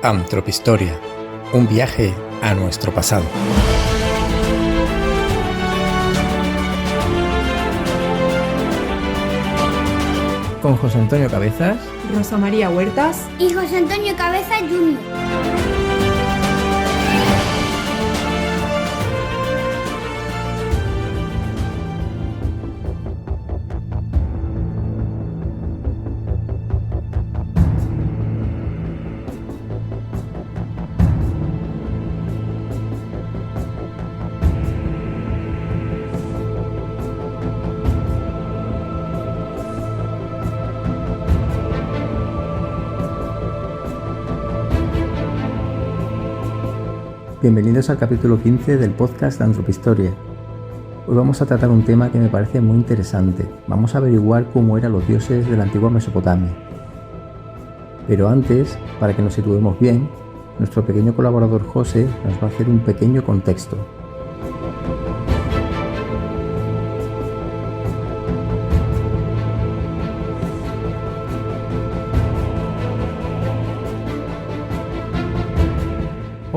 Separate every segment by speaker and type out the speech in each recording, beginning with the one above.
Speaker 1: Antropistoria, un viaje a nuestro pasado. Con José Antonio Cabezas,
Speaker 2: Rosa María Huertas
Speaker 3: y José Antonio Cabezas Jr.
Speaker 1: Bienvenidos al capítulo 15 del podcast de Antropistoria. Hoy vamos a tratar un tema que me parece muy interesante. Vamos a averiguar cómo eran los dioses de la antigua Mesopotamia. Pero antes, para que nos situemos bien, nuestro pequeño colaborador José nos va a hacer un pequeño contexto.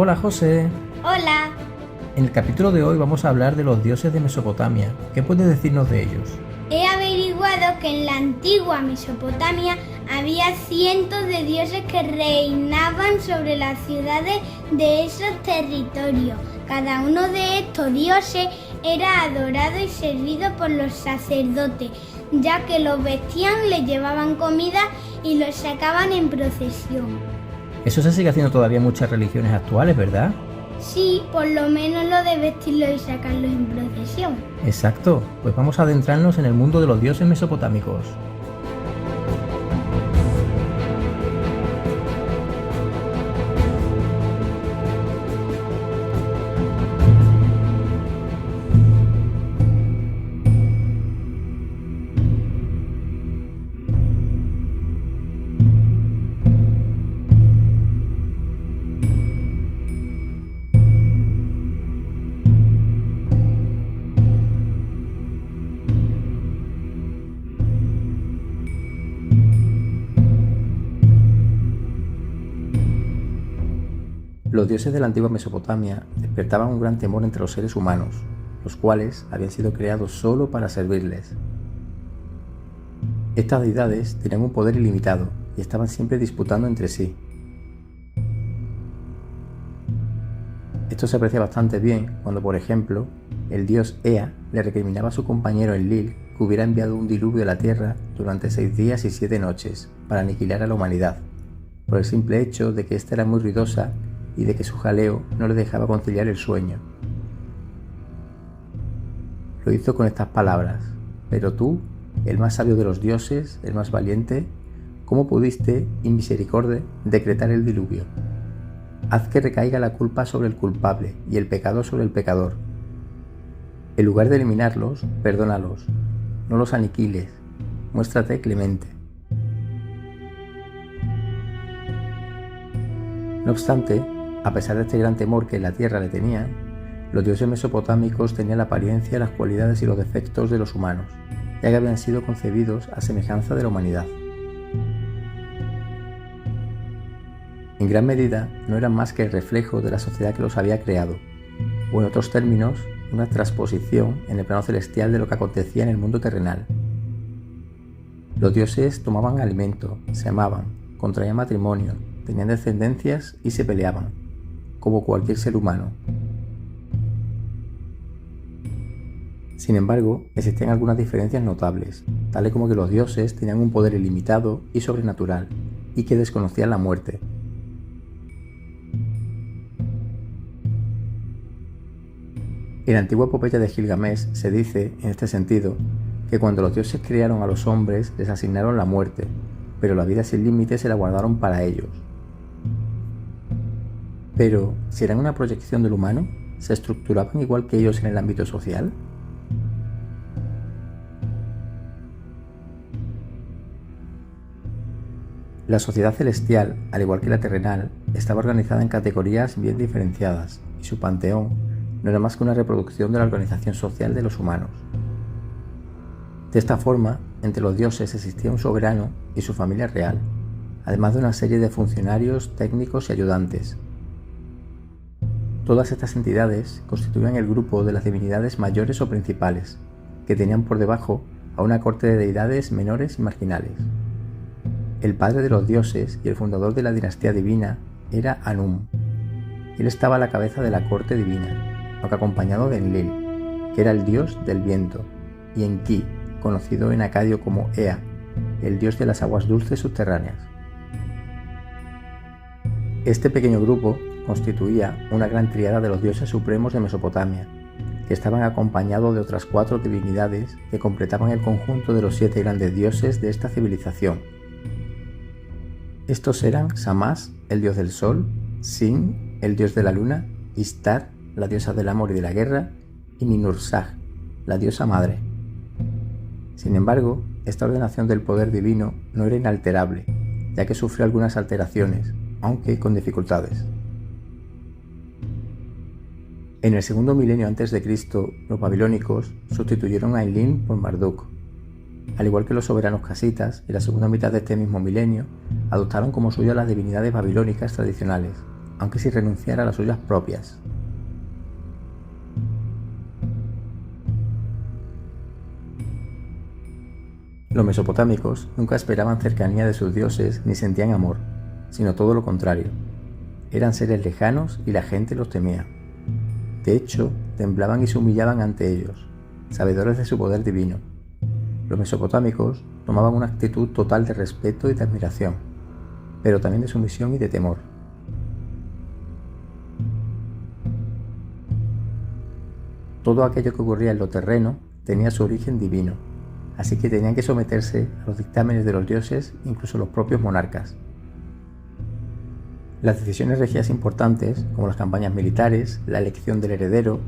Speaker 1: Hola José.
Speaker 3: Hola.
Speaker 1: En el capítulo de hoy vamos a hablar de los dioses de Mesopotamia. ¿Qué puedes decirnos de ellos?
Speaker 3: He averiguado que en la antigua Mesopotamia había cientos de dioses que reinaban sobre las ciudades de esos territorios. Cada uno de estos dioses era adorado y servido por los sacerdotes, ya que los vestían, les llevaban comida y los sacaban en procesión.
Speaker 1: Eso se sigue haciendo todavía en muchas religiones actuales, ¿verdad?
Speaker 3: Sí, por lo menos lo de vestirlos y sacarlos en procesión.
Speaker 1: Exacto, pues vamos a adentrarnos en el mundo de los dioses mesopotámicos. Los dioses de la antigua Mesopotamia despertaban un gran temor entre los seres humanos, los cuales habían sido creados solo para servirles. Estas deidades tenían un poder ilimitado y estaban siempre disputando entre sí. Esto se aprecia bastante bien cuando, por ejemplo, el dios Ea le recriminaba a su compañero Enlil que hubiera enviado un diluvio a la tierra durante 6 días y 7 noches para aniquilar a la humanidad, por el simple hecho de que ésta era muy ruidosa y de que su jaleo no le dejaba conciliar el sueño. Lo hizo con estas palabras: pero tú, el más sabio de los dioses, el más valiente, ¿cómo pudiste, inmisericorde, decretar el diluvio? Haz que recaiga la culpa sobre el culpable y el pecado sobre el pecador. En lugar de eliminarlos, perdónalos, no los aniquiles, muéstrate clemente. No obstante, a pesar de este gran temor que la tierra le tenía, los dioses mesopotámicos tenían la apariencia, las cualidades y los defectos de los humanos, ya que habían sido concebidos a semejanza de la humanidad. En gran medida no eran más que el reflejo de la sociedad que los había creado, o en otros términos, una transposición en el plano celestial de lo que acontecía en el mundo terrenal. Los dioses tomaban alimento, se amaban, contraían matrimonio, tenían descendencias y se peleaban, como cualquier ser humano. Sin embargo, existían algunas diferencias notables, tales como que los dioses tenían un poder ilimitado y sobrenatural, y que desconocían la muerte. En la antigua epopeya de Gilgamesh se dice, en este sentido, que cuando los dioses crearon a los hombres les asignaron la muerte, pero la vida sin límites se la guardaron para ellos. Pero, ¿si eran una proyección del humano? ¿Se estructuraban igual que ellos en el ámbito social? La sociedad celestial, al igual que la terrenal, estaba organizada en categorías bien diferenciadas, y su panteón no era más que una reproducción de la organización social de los humanos. De esta forma, entre los dioses existía un soberano y su familia real, además de una serie de funcionarios, técnicos y ayudantes. Todas estas entidades constituían el grupo de las divinidades mayores o principales, que tenían por debajo a una corte de deidades menores y marginales. El padre de los dioses y el fundador de la dinastía divina era Anum. Él estaba a la cabeza de la corte divina, aunque acompañado de Enlil, que era el dios del viento, y Enki, conocido en acadio como Ea, el dios de las aguas dulces subterráneas. Este pequeño grupo constituía una gran tríada de los dioses supremos de Mesopotamia, que estaban acompañados de otras 4 divinidades que completaban el conjunto de los 7 grandes dioses de esta civilización. Estos eran Shamash, el dios del sol, Sin, el dios de la luna, Ishtar, la diosa del amor y de la guerra, y Ninursag, la diosa madre. Sin embargo, esta ordenación del poder divino no era inalterable, ya que sufrió algunas alteraciones, aunque con dificultades. En el segundo milenio antes de Cristo, los babilónicos sustituyeron a Enlil por Marduk. Al igual que los soberanos casitas, en la segunda mitad de este mismo milenio, adoptaron como suyas las divinidades babilónicas tradicionales, aunque sin renunciar a las suyas propias. Los mesopotámicos nunca esperaban cercanía de sus dioses ni sentían amor, sino todo lo contrario. Eran seres lejanos y la gente los temía. De hecho, temblaban y se humillaban ante ellos, sabedores de su poder divino. Los mesopotámicos tomaban una actitud total de respeto y de admiración, pero también de sumisión y de temor. Todo aquello que ocurría en lo terreno tenía su origen divino, así que tenían que someterse a los dictámenes de los dioses, incluso los propios monarcas. Las decisiones regias importantes, como las campañas militares, la elección del heredero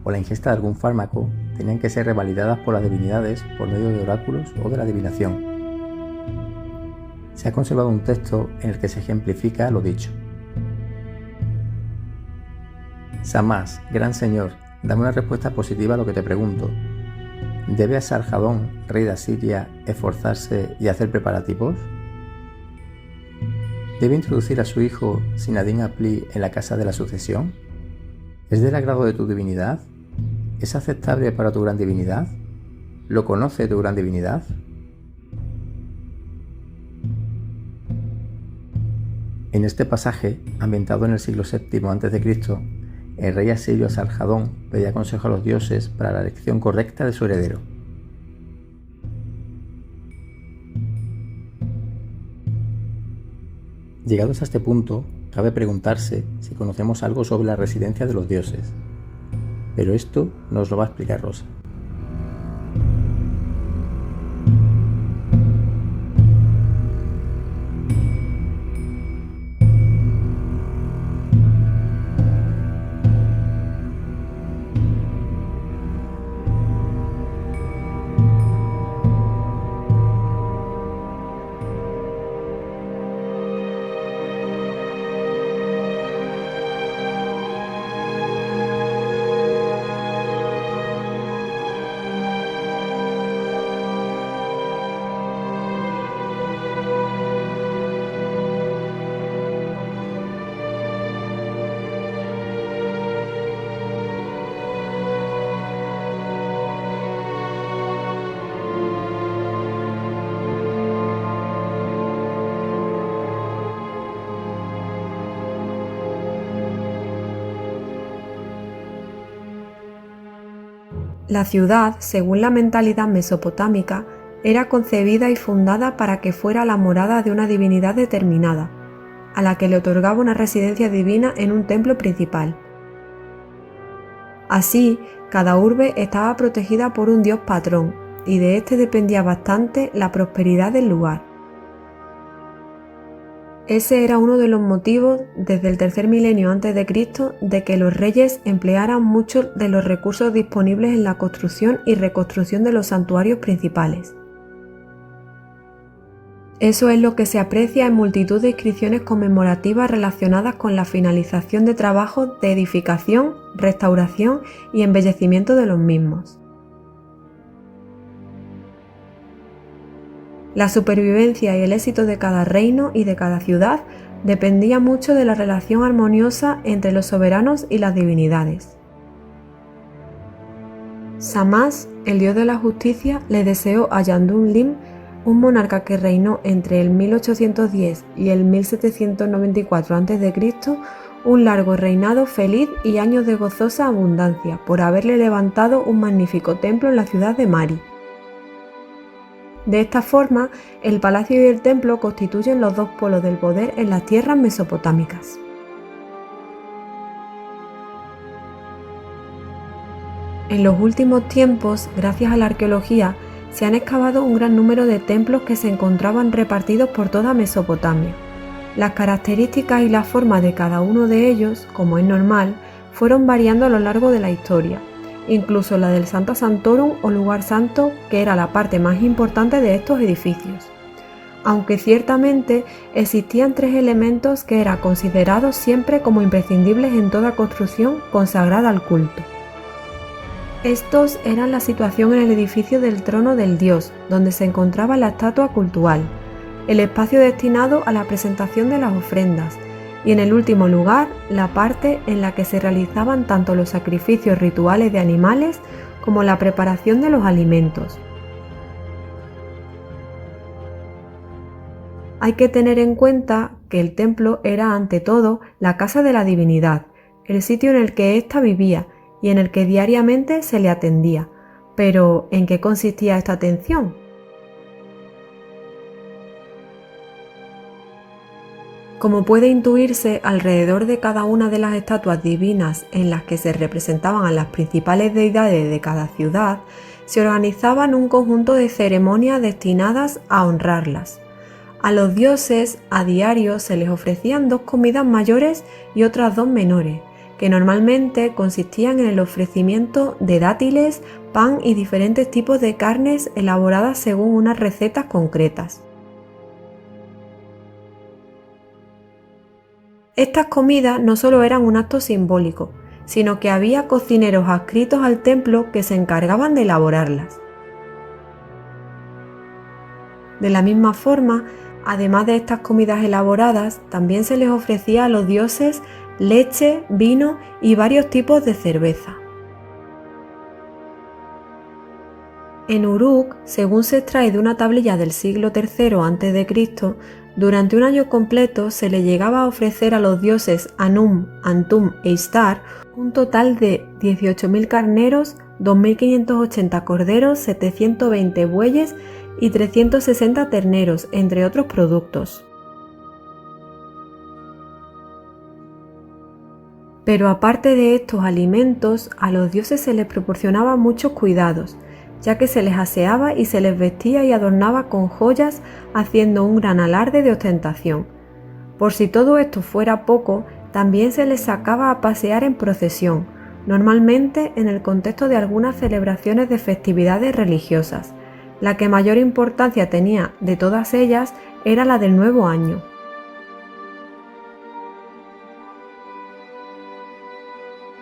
Speaker 1: o la ingesta de algún fármaco, tenían que ser revalidadas por las divinidades por medio de oráculos o de la adivinación. Se ha conservado un texto en el que se ejemplifica lo dicho. Shamash, gran señor, dame una respuesta positiva a lo que te pregunto. ¿Debe Asarjadón, rey de Asiria, esforzarse y hacer preparativos? ¿Debe introducir a su hijo Sinadin-apli en la casa de la sucesión? ¿Es del agrado de tu divinidad? ¿Es aceptable para tu gran divinidad? ¿Lo conoce tu gran divinidad? En este pasaje, ambientado en el siglo VII a.C., el rey asirio Asarjadón pedía consejo a los dioses para la elección correcta de su heredero. Llegados a este punto, cabe preguntarse si conocemos algo sobre la residencia de los dioses. Pero esto nos lo va a explicar Rosa.
Speaker 2: La ciudad, según la mentalidad mesopotámica, era concebida y fundada para que fuera la morada de una divinidad determinada, a la que le otorgaba una residencia divina en un templo principal. Así, cada urbe estaba protegida por un dios patrón, y de este dependía bastante la prosperidad del lugar. Ese era uno de los motivos, desde el tercer milenio antes de Cristo, de que los reyes emplearan muchos de los recursos disponibles en la construcción y reconstrucción de los santuarios principales. Eso es lo que se aprecia en multitud de inscripciones conmemorativas relacionadas con la finalización de trabajos de edificación, restauración y embellecimiento de los mismos. La supervivencia y el éxito de cada reino y de cada ciudad dependía mucho de la relación armoniosa entre los soberanos y las divinidades. Shamash, el dios de la justicia, le deseó a Yandum-Lim, un monarca que reinó entre el 1810 y el 1794 a.C., un largo reinado feliz y años de gozosa abundancia por haberle levantado un magnífico templo en la ciudad de Mari. De esta forma, el palacio y el templo constituyen los dos polos del poder en las tierras mesopotámicas. En los últimos tiempos, gracias a la arqueología, se han excavado un gran número de templos que se encontraban repartidos por toda Mesopotamia. Las características y la forma de cada uno de ellos, como es normal, fueron variando a lo largo de la historia, incluso la del Sancta Sanctorum o lugar santo, que era la parte más importante de estos edificios. Aunque ciertamente existían tres elementos que eran considerados siempre como imprescindibles en toda construcción consagrada al culto. Estos eran la situación en el edificio del trono del dios, donde se encontraba la estatua cultual, el espacio destinado a la presentación de las ofrendas, y en el último lugar, la parte en la que se realizaban tanto los sacrificios rituales de animales como la preparación de los alimentos. Hay que tener en cuenta que el templo era ante todo la casa de la divinidad, el sitio en el que ésta vivía y en el que diariamente se le atendía. Pero, ¿en qué consistía esta atención? Como puede intuirse, alrededor de cada una de las estatuas divinas en las que se representaban a las principales deidades de cada ciudad, se organizaban un conjunto de ceremonias destinadas a honrarlas. A los dioses a diario se les ofrecían dos comidas mayores y otras dos menores, que normalmente consistían en el ofrecimiento de dátiles, pan y diferentes tipos de carnes elaboradas según unas recetas concretas. Estas comidas no solo eran un acto simbólico, sino que había cocineros adscritos al templo que se encargaban de elaborarlas. De la misma forma, además de estas comidas elaboradas, también se les ofrecía a los dioses leche, vino y varios tipos de cerveza. En Uruk, según se extrae de una tablilla del siglo III a.C., durante un año completo se le llegaba a ofrecer a los dioses Anum, Antum e Ishtar un total de 18.000 carneros, 2.580 corderos, 720 bueyes y 360 terneros, entre otros productos. Pero aparte de estos alimentos, a los dioses se les proporcionaban muchos cuidados, ya que se les aseaba y se les vestía y adornaba con joyas, haciendo un gran alarde de ostentación. Por si todo esto fuera poco, también se les sacaba a pasear en procesión, normalmente en el contexto de algunas celebraciones de festividades religiosas. La que mayor importancia tenía de todas ellas era la del Nuevo Año.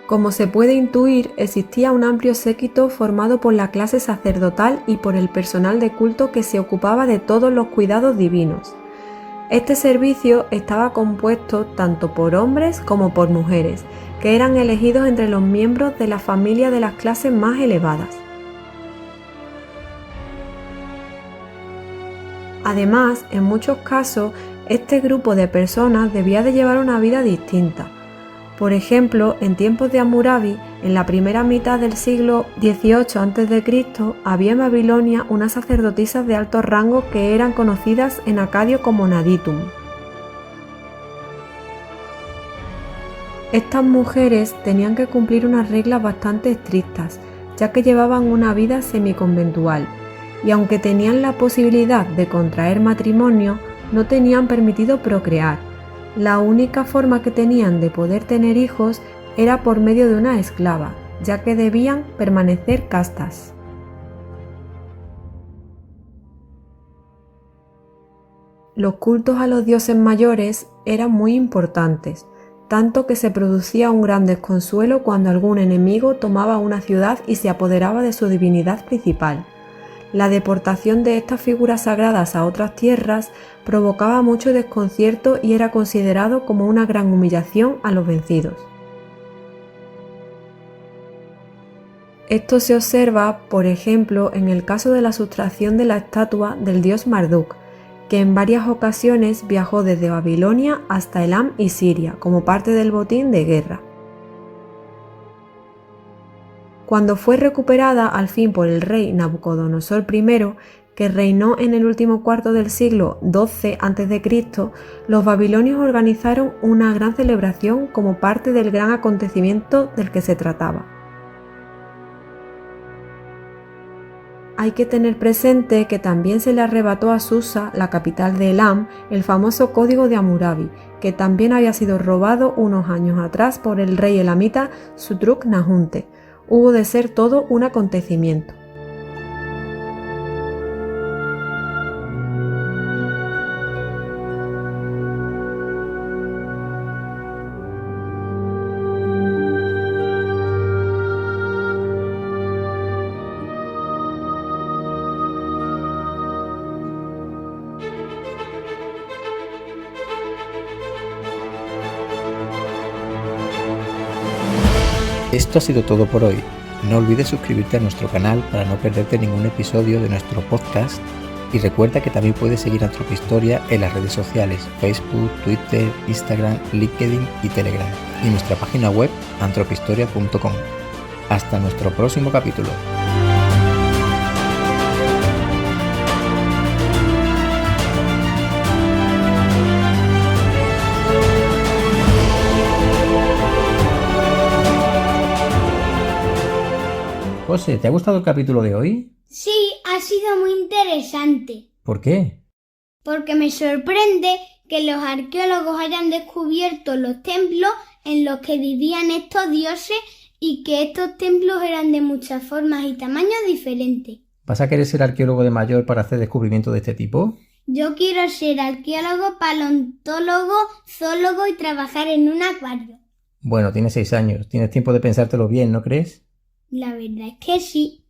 Speaker 2: Como se puede intuir, existía un amplio séquito formado por la clase sacerdotal y por el personal de culto que se ocupaba de todos los cuidados divinos. Este servicio estaba compuesto tanto por hombres como por mujeres, que eran elegidos entre los miembros de la familia de las clases más elevadas. Además, en muchos casos, este grupo de personas debía de llevar una vida distinta. Por ejemplo, en tiempos de Hammurabi, en la primera mitad del siglo XVIII a.C., había en Babilonia unas sacerdotisas de alto rango que eran conocidas en acadio como Naditum. Estas mujeres tenían que cumplir unas reglas bastante estrictas, ya que llevaban una vida semiconventual, y aunque tenían la posibilidad de contraer matrimonio, no tenían permitido procrear. La única forma que tenían de poder tener hijos era por medio de una esclava, ya que debían permanecer castas. Los cultos a los dioses mayores eran muy importantes, tanto que se producía un gran desconsuelo cuando algún enemigo tomaba una ciudad y se apoderaba de su divinidad principal. La deportación de estas figuras sagradas a otras tierras provocaba mucho desconcierto y era considerado como una gran humillación a los vencidos. Esto se observa, por ejemplo, en el caso de la sustracción de la estatua del dios Marduk, que en varias ocasiones viajó desde Babilonia hasta Elam y Siria como parte del botín de guerra. Cuando fue recuperada al fin por el rey Nabucodonosor I, que reinó en el último cuarto del siglo XII a.C., los babilonios organizaron una gran celebración como parte del gran acontecimiento del que se trataba. Hay que tener presente que también se le arrebató a Susa, la capital de Elam, el famoso código de Hammurabi, que también había sido robado unos años atrás por el rey elamita Sutruk-Nahunte. Hubo de ser todo un acontecimiento.
Speaker 1: Esto ha sido todo por hoy. No olvides suscribirte a nuestro canal para no perderte ningún episodio de nuestro podcast y recuerda que también puedes seguir Antropohistoria en las redes sociales Facebook, Twitter, Instagram, LinkedIn y Telegram y nuestra página web antropohistoria.com. Hasta nuestro próximo capítulo. José, ¿te ha gustado el capítulo de hoy?
Speaker 3: Sí, ha sido muy interesante.
Speaker 1: ¿Por qué?
Speaker 3: Porque me sorprende que los arqueólogos hayan descubierto los templos en los que vivían estos dioses y que estos templos eran de muchas formas y tamaños diferentes.
Speaker 1: ¿Vas a querer ser arqueólogo de mayor para hacer descubrimientos de este tipo?
Speaker 3: Yo quiero ser arqueólogo, paleontólogo, zoólogo y trabajar en un acuario.
Speaker 1: Bueno, tienes 6 años. Tienes tiempo de pensártelo bien, ¿no crees?
Speaker 3: La verdad es que sí.